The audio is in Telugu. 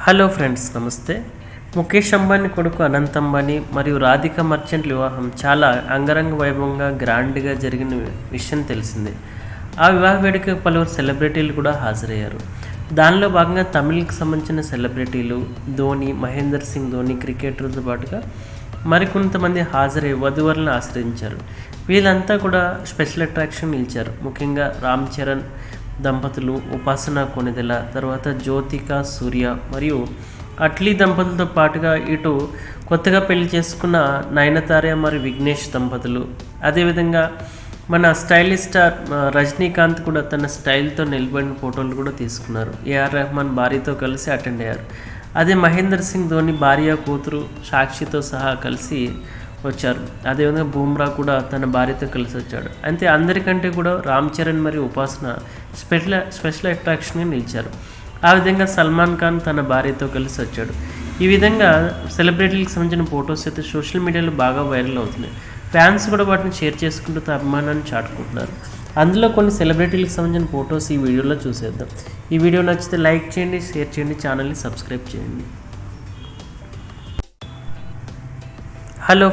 హలో ఫ్రెండ్స్, నమస్తే. ముఖేష్ అంబానీ కొడుకు అనంత్ అంబానీ మరియు రాధిక మర్చెంట్ వివాహం చాలా అంగరంగ వైభవంగా గ్రాండ్గా జరిగిన విషయం తెలిసిందే. ఆ వివాహ వేడుకకు పలువురు సెలబ్రిటీలు కూడా హాజరయ్యారు. దానిలో భాగంగా తమిళకి సంబంధించిన సెలబ్రిటీలు ధోని, మహేందర్ సింగ్ ధోని క్రికెటర్తో పాటుగా మరికొంతమంది హాజరై వధువరులను ఆశ్రయించారు. వీళ్ళంతా కూడా స్పెషల్ అట్రాక్షన్ నిలిచారు. ముఖ్యంగా రామ్ చరణ్ దంపతులు, ఉపాసన కొణిదెల, తర్వాత జ్యోతిక సూర్య మరియు అట్లీ దంపతులతో పాటుగా ఇటు కొత్తగా పెళ్లి చేసుకున్న నయనతార మరియు విఘ్నేష్ దంపతులు, అదేవిధంగా మన స్టైలిష్ స్టార్ రజనీకాంత్ కూడా తన స్టైల్తో నిలబడిన ఫోటోలు కూడా తీసుకున్నారు. ఏఆర్ రెహమాన్ భార్యతో కలిసి అటెండ్ అయ్యారు. అదే మహేందర్ సింగ్ ధోని భార్య, కూతురు సాక్షితో సహా కలిసి వచ్చారు. అదేవిధంగా బూమ్రా కూడా తన భార్యతో కలిసి వచ్చాడు. అంతే అందరికంటే కూడా రామ్ చరణ్ మరియు ఉపాసన స్పెషల్ అట్రాక్షన్గా నిలిచారు. ఆ విధంగా సల్మాన్ ఖాన్ తన భార్యతో కలిసి వచ్చాడు. ఈ విధంగా సెలబ్రిటీలకు సంబంధించిన ఫొటోస్ అయితే సోషల్ మీడియాలో బాగా వైరల్ అవుతున్నాయి. ఫ్యాన్స్ కూడా వాటిని షేర్ చేసుకుంటూ తమ అభిమానాన్ని చాటుకుంటున్నారు. అందులో కొన్ని సెలబ్రిటీలకు సంబంధించిన ఫొటోస్ ఈ వీడియోలో చూసేద్దాం. ఈ వీడియో నచ్చితే లైక్ చేయండి, షేర్ చేయండి, ఛానల్ని సబ్స్క్రైబ్ చేయండి. హలో